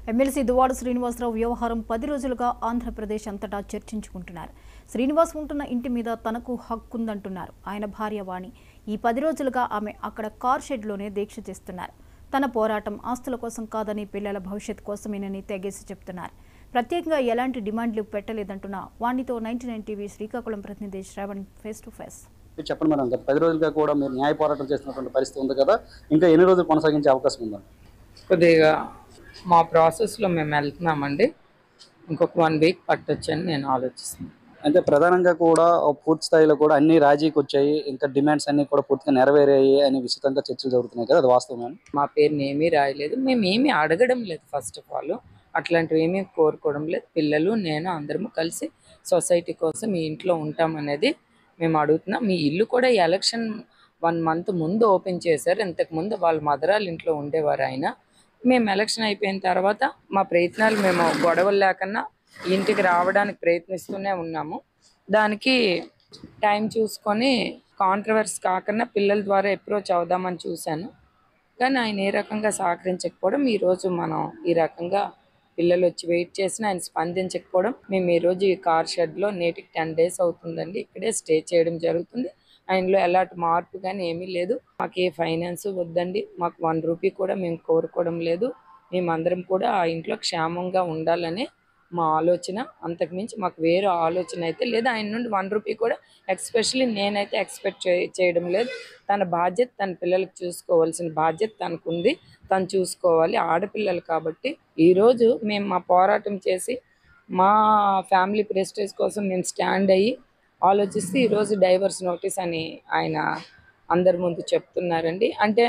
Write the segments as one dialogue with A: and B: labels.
A: MLC Duvvada Srinivasarao వ్యవహారం 10 రోజులుగా ఆంధ్రప్రదేశ్ అంతటా చర్చించుకుంటున్నారు. శ్రీనివాస్ ఉంటున్న ఇంటి మీద తనకు హక్కుందంటున్నారు. ఆయన భార్య వాణి ఈ 10 రోజులుగా ఆమె అక్కడ కార్ షెడ్లోనే దీక్ష చేస్తున్నారు. తన పోరాటం ఆస్తుల కోసం కాదని పిల్లల భవిష్యత్ కోసమేనని తెగేసి చెప్తున్నారు. ప్రత్యేకంగా ఎలాంటి డిమాండ్లు పెట్టలేదంటున్న వాణితో 99 టీవీ శ్రీకాకుళం ప్రతినిధి శ్రావణ్ ఫేస్ టు ఫేస్.
B: చెప్పండి మేడం, గత 10 రోజులుగా కూడా మీరు న్యాయ పోరాటం చేస్తున్నటువంటి పరిస్థితి ఉంది కదా, ఇంకా ఎన్ని రోజులు కొనసాగించే అవకాశం ఉందా?
C: కొద్దిగా మా ప్రాసెస్లో మేము వెళ్తున్నామండి. ఇంకొక 1 వీక్ పట్టొచ్చని నేను ఆలోచిస్తున్నాను.
B: అంటే ప్రధానంగా కూడా పూర్తి స్థాయిలో కూడా అన్ని రాజీకి వచ్చాయి, ఇంకా డిమాండ్స్ అన్ని కూడా పూర్తిగా నెరవేరాయి అని విస్తృతంగా చర్చలు జరుగుతున్నాయి కదా, అది వాస్తవమే?
C: మా పేరుని ఏమీ రాయలేదు, మేము ఏమీ అడగడం లేదు. ఫస్ట్ ఆఫ్ ఆల్ అట్లాంటివి ఏమీ కోరుకోవడం లేదు. పిల్లలు నేను అందరము కలిసి సొసైటీ కోసం ఈ ఇంట్లో ఉంటామనేది మేము అడుగుతున్నాం. మీ ఇల్లు కూడా ఎలక్షన్ 1 మంత్ ముందు ఓపెన్ చేశారు. ఇంతకుముందు వాళ్ళ మదరాలు ఇంట్లో ఉండేవారు ఆయన. మేము ఎలక్షన్ అయిపోయిన తర్వాత మా ప్రయత్నాలు మేము గొడవలు లేకన్నా ఇంటికి రావడానికి ప్రయత్నిస్తూనే ఉన్నాము. దానికి టైం చూసుకొని కాంట్రవర్సీ కాకుండా పిల్లల ద్వారా అప్రోచ్ అవుదామని చూశాను. కానీ ఆయన ఏ రకంగా సహకరించకపోవడం, ఈరోజు మనం ఈ రకంగా పిల్లలు వచ్చి వెయిట్ చేసిన ఆయన స్పందించకపోవడం, మేము ఈరోజు ఈ కార్ షెడ్లో నేటికి 10 days అవుతుందండి ఇక్కడే స్టే చేయడం జరుగుతుంది. ఆయనలో ఎలాంటి మార్పు కానీ ఏమీ లేదు. మాకు ఏ ఫైనాన్స్ వద్దండి, మాకు 1 రూపీ కూడా మేము కోరుకోవడం లేదు. మేమందరం కూడా ఆ ఇంట్లో క్షేమంగా ఉండాలని మా ఆలోచన. అంతకుమించి మాకు వేరే ఆలోచన అయితే లేదు. ఆయన నుండి 1 రూపీ కూడా ఎస్పెషల్లీ నేనైతే ఎక్స్పెక్ట్ చేయడం లేదు. తన బాధ్యత, తన పిల్లలకు చూసుకోవాల్సిన బాధ్యత తనకుంది, తను చూసుకోవాలి. ఆడపిల్లలు కాబట్టి ఈరోజు మేము మా పోరాటం చేసి మా ఫ్యామిలీ ప్రెస్టేజ్ కోసం మేము స్టాండ్ అయ్యి ఆలోచిస్తే ఈరోజు డైవర్స్ నోటీస్ అని ఆయన అందరి ముందు చెప్తున్నారండి. అంటే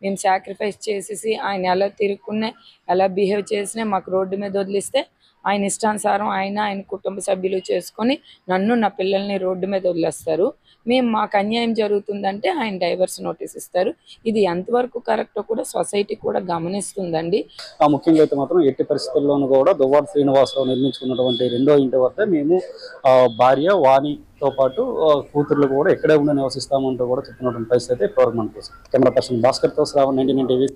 C: మేము సాక్రిఫైస్ చేసేసి ఆయన ఎలా తిరుక్కున్నా, ఎలా బిహేవ్ చేసినా మాకు రోడ్డు మీద వదిలిస్తే ఆయన ఇష్టానుసారం ఆయన కుటుంబ సభ్యులు చేసుకొని నన్ను నా పిల్లల్ని రోడ్డు మీద వదిలేస్తారు. మాకు అన్యాయం జరుగుతుందంటే ఆయన డైవర్స్ నోటీస్ ఇస్తారు. ఇది ఎంతవరకు కరెక్టో కూడా సొసైటీ కూడా గమనిస్తుందండి.
B: ముఖ్యంగా అయితే మాత్రం ఎట్టి పరిస్థితుల్లోనూ కూడా దువ్వాడ శ్రీనివాసరావు నిర్మించుకున్నటువంటి 2వ ఇంటి వద్ద మేము భార్య వాణితో పాటు కూతుర్లు కూడా ఎక్కడే ఉండి నివసిస్తామంటూ కూడా చెప్తున్నటువంటి పరిస్థితి అయితే ఇప్పుడు మనకు. కెమెరా పర్సన్ భాస్కర్తో శ్రావణ్, 99 టీవీ.